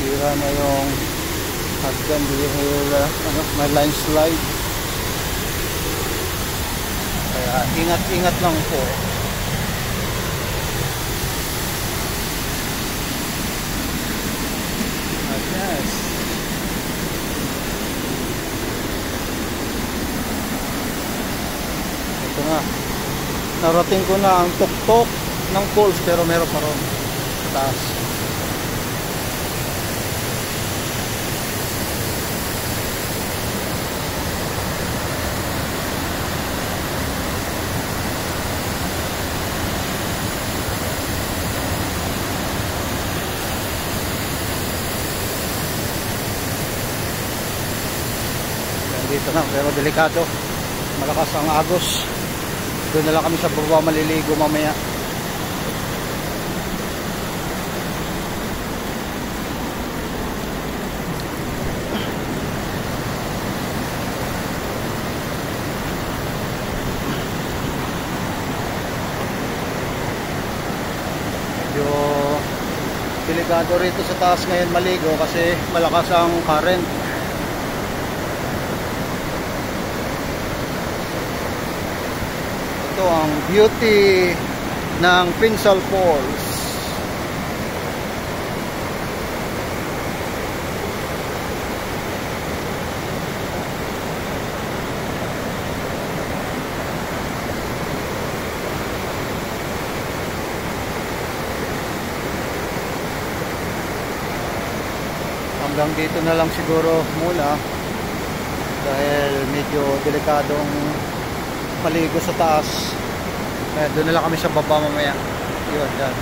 sira na yung hagdan dahil may landslide. Kaya ingat-ingat lang po. Yes. Ito na. Narating ko na ang tuktok ng poles pero meron pa ron sa taas. Dito na, pero delikado, malakas ang agos. Doon na lang kami sa baba maliligo mamaya. Medyo delikado rito sa taas ngayon maligo kasi malakas ang current. Ito ang beauty ng Pinsal Falls. Hanggang dito na lang siguro muna dahil medyo delikadong maligo sa taas. Kaya doon na lang kami sa baba mamaya. Yun, dyan.